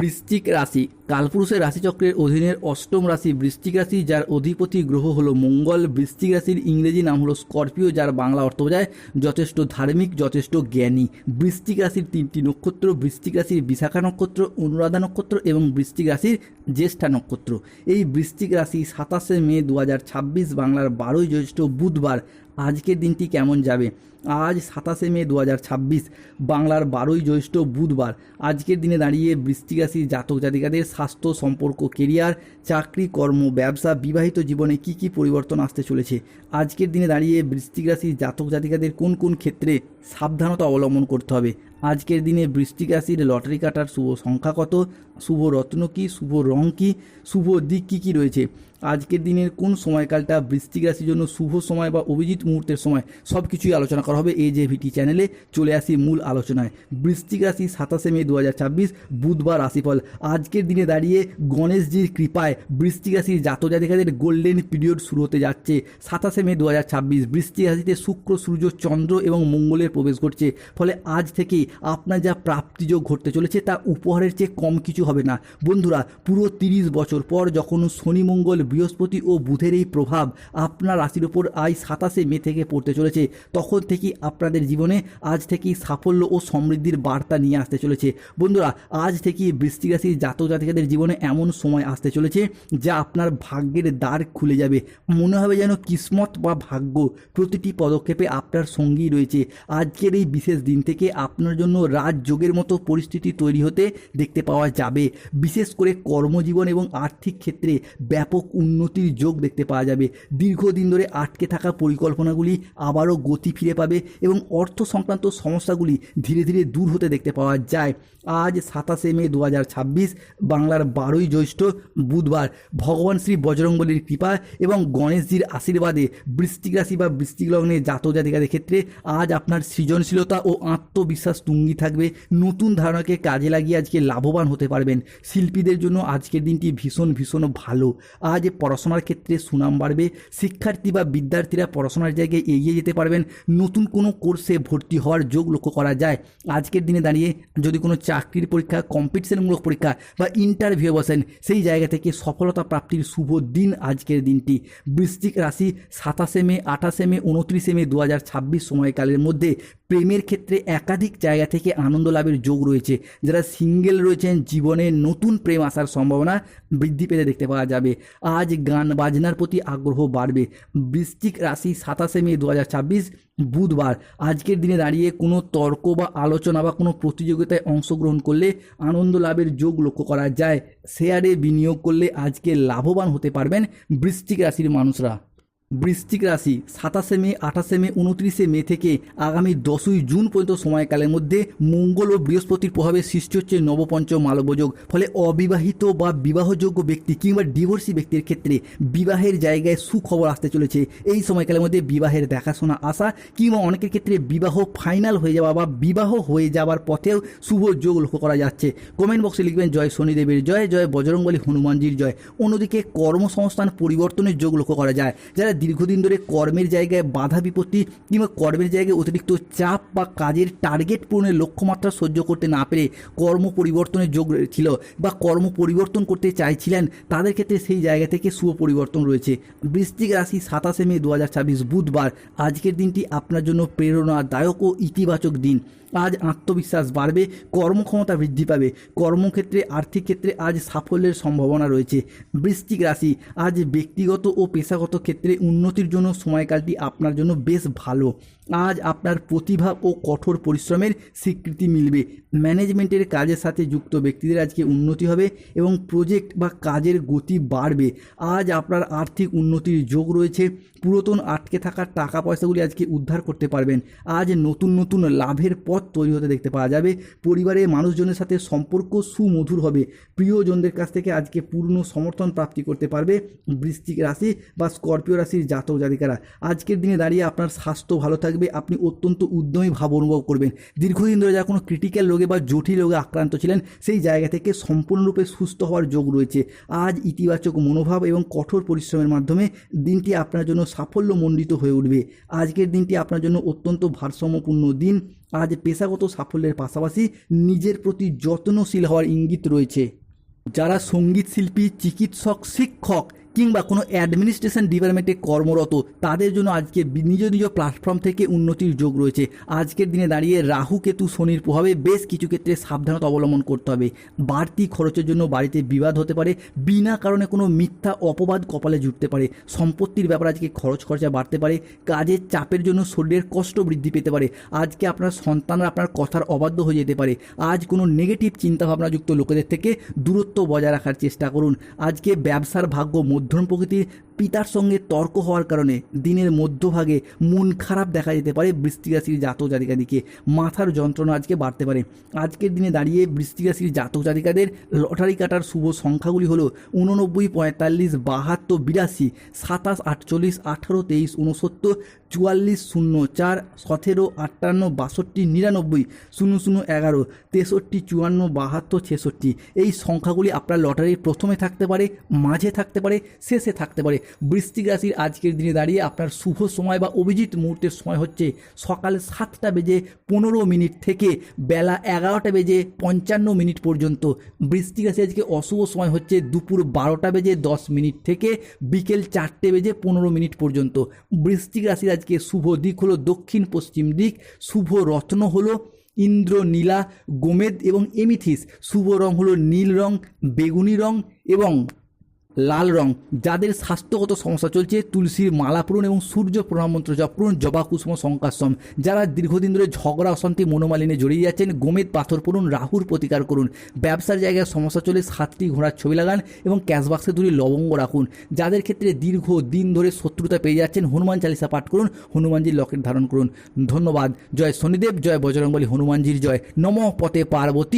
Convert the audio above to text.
বৃশ্চিক রাশি কালপুরুষের রাশিচক্রের অধীনের অষ্টম রাশি বৃশ্চিক রাশি, যার অধিপতি গ্রহ হলো মঙ্গল। বৃশ্চিক রাশির ইংরেজি নাম হলো স্করপিও, যার বাংলা অর্থ বোঝায় যথেষ্ট ধার্মিক, যথেষ্ট জ্ঞানী। বৃশ্চিক রাশির তিনটি নক্ষত্র: বৃশ্চিক রাশির বিশাখা নক্ষত্র, অনুরাধা নক্ষত্র এবং বৃশ্চিক রাশির জ্যেষ্ঠা নক্ষত্র। এই বৃশ্চিক রাশি 27শে মে 2026 বাংলার 12ই জ্যৈষ্ঠ বুধবার আজকের দিনটি কেমন যাবে? আজ 27শে মে 2026 বাংলার 12ই জ্যৈষ্ঠ বুধবার আজকের দিনে দাঁড়িয়ে বৃশ্চিক রাশির জাতক জাতিকাদের স্বাস্থ্য, সম্পর্ক, কেরিয়ার, চাকরি, কর্ম, ব্যবসা, বিবাহিত জীবনে কি কি পরিবর্তন আসতে চলেছে? আজকের দিনে দাঁড়িয়ে বৃশ্চিক রাশির জাতক জাতিকাদের কোন কোন ক্ষেত্রে সাবধানতা অবলম্বন করতে হবে? আজকের দিনে বৃশ্চিক রাশির লটারি কাটার শুভ সংখ্যা কত? শুভ রত্ন কী? শুভ রং কী? শুভ দিক কী কী রয়েছে? আজকের দিনের কোন সময়কালটা বৃশ্চিক রাশির জন্য শুভ সময় বা অভিজিৎ মুহূর্তের সময়, সব কিছুই আলোচনা করা হবে এই যে ভিটি চ্যানেলে। চলে আসি মূল আলোচনায়। বৃশ্চিক রাশি 27শে মে 2026 বুধবার রাশিফল। আজকের দিনে দাঁড়িয়ে গণেশজির কৃপায় বৃশ্চিক রাশির জাতক জাতিকাদের গোল্ডেন পিরিয়ড শুরু হতে যাচ্ছে। 27শে মে 2026 বৃশ্চিক রাশিতে শুক্র, সূর্য, চন্দ্র এবং মঙ্গলের প্রবেশ ঘটছে। ফলে আজ থেকেই আপনার যা প্রাপ্তিযোগ ঘটতে চলেছে তা উপহারের চেয়ে কম কিছু হবে না। বন্ধুরা, পুরো 30 বছর পর যখন শনি, মঙ্গল, বৃহস্পতি ও বুধের এই প্রভাব আপনার রাশির ওপর আজ 27শে মে থেকে পড়তে চলেছে, তখন থেকেই আপনাদের জীবনে আজ থেকেই সাফল্য ও সমৃদ্ধির বার্তা নিয়ে আসতে চলেছে। বন্ধুরা, আজ থেকেই বৃশ্চিক রাশির জাতক জাতিকাদের জীবনে এমন সময় আসতে চলেছে যা আপনার ভাগ্যের দ্বার খুলে যাবে। মনে হবে যেন কিসমত বা ভাগ্য প্রতিটি পদক্ষেপে আপনার সঙ্গী রয়েছে। আজকের এই বিশেষ দিন থেকে আপনার জন্য রাজযোগের মতো পরিস্থিতি তৈরি হতে দেখতে পাওয়া যাবে। বিশেষ করে কর্মজীবন এবং আর্থিক ক্ষেত্রে ব্যাপক উন্নতির যোগ দেখতে পাওয়া যাবে। দীর্ঘদিন ধরে আটকে থাকা পরিকল্পনাগুলি আবারও গতি ফিরে পাবে এবং অর্থ সংক্রান্ত সমস্যাগুলি ধীরে ধীরে দূর হতে দেখতে পাওয়া যায়। আজ 27শে মে 2026 বাংলার 12ই জ্যৈষ্ঠ বুধবার ভগবান শ্রী বজরংবলীর কৃপা এবং গণেশজির আশীর্বাদে বৃশ্চিক রাশি বা বৃশ্চিক লগ্নে জাতক জাতিকাদের ক্ষেত্রে আজ আপনার সৃজনশীলতা ও আত্মবিশ্বাস তুঙ্গি থাকবে। নতুন ধারণাকে কাজে লাগিয়ে আজকে লাভবান হতে পারবেন। শিল্পীদের জন্য আজকের দিনটি ভীষণ ভীষণ ভালো। আজ পড়াশোনার ক্ষেত্রে সুনাম বাড়বে। শিক্ষার্থী বা বিদ্যার্থীরা পড়াশোনার জায়গায় এগিয়ে যেতে পারবেন। নতুন কোনো কোর্সে ভর্তি হওয়ার যোগ লক্ষ্য করা যায়। আজকের দিনে দাঁড়িয়ে যদি কোনো চাকরির পরীক্ষা, কম্পিটিশনমূলক পরীক্ষা বা ইন্টারভিউ বসেন, সেই জায়গা থেকে সফলতা প্রাপ্তির শুভ দিন আজকের দিনটি। বৃশ্চিক রাশি 27শে মে, 28শে মে, 29শে মে 2026 সময়কালের মধ্যে প্রেমের ক্ষেত্রে একাধিক জায়গা থেকে আনন্দ লাভের যোগ রয়েছে। যারা সিঙ্গেল রয়েছেন, জীবনে নতুন প্রেম আসার সম্ভাবনা বৃদ্ধি পেতে দেখতে পাওয়া যাবে। আজ গান বাজনার প্রতি আগ্রহ বাড়বে। বৃশ্চিক রাশি 27শে মে 2026 বুধবার আজকের দিনে দাঁড়িয়ে কোনো তর্ক বা আলোচনা বা কোনো প্রতিযোগিতায় অংশগ্রহণ করলে আনন্দ লাভের যোগ লক্ষ্য করা যায়। শেয়ারে বিনিয়োগ করলে আজকে লাভবান হতে পারবেন বৃশ্চিক রাশির মানুষরা। বৃশ্চিক রাশি 27শে মে, 28শে মে, 29শে মে থেকে আগামী 10ই জুন পর্যন্ত সময়কালের মধ্যে মঙ্গল ও বৃহস্পতির প্রভাবে সৃষ্টি হচ্ছে নবপঞ্চম মালব্যযোগ। ফলে অবিবাহিত বা বিবাহযোগ্য ব্যক্তি কিংবা ডিভোর্সি ব্যক্তির ক্ষেত্রে বিবাহের জায়গায় সুখবর আসতে চলেছে। এই সময়কালের মধ্যে বিবাহের দেখাশোনা আসা কিংবা অনেকের ক্ষেত্রে বিবাহ ফাইনাল হয়ে যাওয়া বা বিবাহ হয়ে যাওয়ার পথেও শুভ যোগ লক্ষ্য করা যাচ্ছে। কমেন্ট বক্সে লিখবেন জয় শনিদেবের জয়, জয় বজরংবলী হনুমানজির জয়। অন্যদিকে কর্মসংস্থান পরিবর্তনের যোগ লক্ষ্য করা যায়। যারা দীর্ঘদিন ধরে কর্মের জায়গায় বাধা বিপত্তি কিংবা কর্মের জায়গায় অতিরিক্ত চাপ বা কাজের টার্গেট পূরণের লক্ষ্যমাত্রা সহ্য করতে না পেরে কর্ম পরিবর্তনের যোগ ছিল বা কর্ম পরিবর্তন করতে চাইছিলেন, তাদের ক্ষেত্রে সেই জায়গা থেকে শুভ পরিবর্তন রয়েছে। বৃশ্চিক রাশি 27শে মে 2026 বুধবার আজকের দিনটি আপনার জন্য প্রেরণাদায়ক ও ইতিবাচক দিন। আজ আত্মবিশ্বাস বাড়বে, কর্মক্ষমতা বৃদ্ধি পাবে। কর্মক্ষেত্রে, আর্থিক ক্ষেত্রে আজ সাফল্যের সম্ভাবনা রয়েছে। বৃশ্চিক রাশি আজ ব্যক্তিগত ও পেশাগত ক্ষেত্রে উন্নতির জন্য সময়কালটি আপনার জন্য বেশ ভালো। আজ আপনার প্রতিভা ও কঠোর পরিশ্রমের স্বীকৃতি মিলবে। ম্যানেজমেন্টের কাজের সাথে যুক্ত ব্যক্তিদের আজকে উন্নতি হবে এবং প্রজেক্ট বা কাজের গতি বাড়বে। আজ আপনার আর্থিক উন্নতির যোগ রয়েছে। পুরাতন আটকে থাকা টাকা পয়সাগুলি আজকে উদ্ধার করতে পারবেন। আজ নতুন নতুন লাভের পথ তৈরি হতে দেখতে পাওয়া যাবে। পরিবারের মানুষজনের সাথে সম্পর্ক সুমধুর হবে। প্রিয়জনদের কাছ থেকে আজকে পূর্ণ সমর্থন প্রাপ্তি করতে পারবে বৃশ্চিক রাশি বা স্করপিও রাশির জাতক জাতিকারা। আজকের দিনে দাঁড়িয়ে আপনার স্বাস্থ্য ভালো থাকবে। আপনি অত্যন্ত উদ্যমী ভাব অনুভব করবেন। দীর্ঘদিন ধরে যারা কোনো ক্রিটিক্যাল রোগে বা জটিল রোগে আক্রান্ত ছিলেন, সেই জায়গা থেকে সম্পূর্ণরূপে সুস্থ হওয়ার যোগ রয়েছে। আজ ইতিবাচক মনোভাব এবং কঠোর পরিশ্রমের মাধ্যমে দিনটি আপনার জন্য সাফল্যমণ্ডিত হয়ে উঠবে। আজকের দিনটি আপনার জন্য অত্যন্ত ভারসাম্যপূর্ণ দিন। আজ পেশাগত সাফল্যের পাশাপাশি নিজের প্রতি যত্নশীল হওয়ার ইঙ্গিত রয়েছে। যারা সঙ্গীত শিল্পী, চিকিৎসক, শিক্ষক কিংবা কোনো অ্যাডমিনিস্ট্রেশন ডিপার্টমেন্টে কর্মরত, তাদের জন্য আজকে নিজ নিজ প্ল্যাটফর্ম থেকে উন্নতির যোগ রয়েছে। আজকের দিনে দাঁড়িয়ে রাহু কেতু শনির প্রভাবে বেশ কিছু ক্ষেত্রে সাবধানতা অবলম্বন করতে হবে। বাড়তি খরচের জন্য বাড়িতে বিবাদ হতে পারে, বিনা কারণে কোনো মিথ্যা অপবাদ কপালে জুটতে পারে, সম্পত্তির ব্যাপারে আজকে খরচ খরচা বাড়তে পারে, কাজের চাপের জন্য শরীরের কষ্ট বৃদ্ধি পেতে পারে, আজকে আপনার সন্তানরা আপনার কথার অবাধ্য হয়ে যেতে পারে। আজ কোনো নেগেটিভ চিন্তাভাবনাযুক্ত লোকেদের থেকে দূরত্ব বজায় রাখার চেষ্টা করুন। আজকে ব্যবসার ভাগ্য মধ্যম প্রকৃতির, পিতার সঙ্গে তর্ক হওয়ার কারণে দিনের মধ্যভাগে মন খারাপ দেখা যেতে পারে বৃশ্চিক রাশির জাতক জাতিকাদিকে, মাথার যন্ত্রণা আজকে বাড়তে পারে। আজকের দিনে দাঁড়িয়ে বৃশ্চিক রাশির জাতক জাতিকাদের লটারি কাটার শুভ সংখ্যাগুলি হলো 89, 45, 72, 82, 27, 48, 18, 23, 69, 44, 04, 17, 58, 62, 99, 00, 11, 63, 54, 72, 66। এই সংখ্যাগুলি আপনার লটারির প্রথমে থাকতে পারে, মাঝে থাকতে পারে, শেষে থাকতে পারে। বৃশ্চিক রাশির আজকের দিনে দাঁড়িয়ে আপনার শুভ সময় বা অভিজিৎ মুহূর্তের সময় হচ্ছে সকাল 7:15 থেকে বেলা 11:55 পর্যন্ত। বৃশ্চিক রাশি আজকে অশুভ সময় হচ্ছে দুপুর 12:10 থেকে বিকেল 4:15 পর্যন্ত। বৃশ্চিক রাশির আজকে শুভ দিক হলো দক্ষিণ পশ্চিম দিক, শুভ রত্ন হলো ইন্দ্র, নীলা, গোমেদ এবং এমিথিস, শুভ রং হলো নীল রং, বেগুনি রং এবং লাল রং। যাদের স্বাস্থ্যগত সমস্যা চলছে তুলসীর মালা পড়ুন এবং সূর্য প্রণাম মন্ত্র জপ করুন, জবা কুসুম শঙ্কাশ্রম। যারা দীর্ঘদিন ধরে ঝগড়া অশান্তি মনোমালিন্যে জড়িয়ে যাচ্ছেন গোমেদ পাথর পড়ুন, রাহুর প্রতিকার করুন। ব্যবসার জায়গায় সমস্যা চলে 7টি ঘোড়ার ছবি লাগান এবং ক্যাশবাক্সে 2টি লবঙ্গ রাখুন। যাদের ক্ষেত্রে দীর্ঘ দিন ধরে শত্রুতা পেয়ে যাচ্ছেন হনুমান চালিসা পাঠ করুন, হনুমানজির লকেট ধারণ করুন। ধন্যবাদ। জয় শনিদেব, জয় বজরংবলী, হনুমানজির জয়। নমঃ পতে পার্বতী।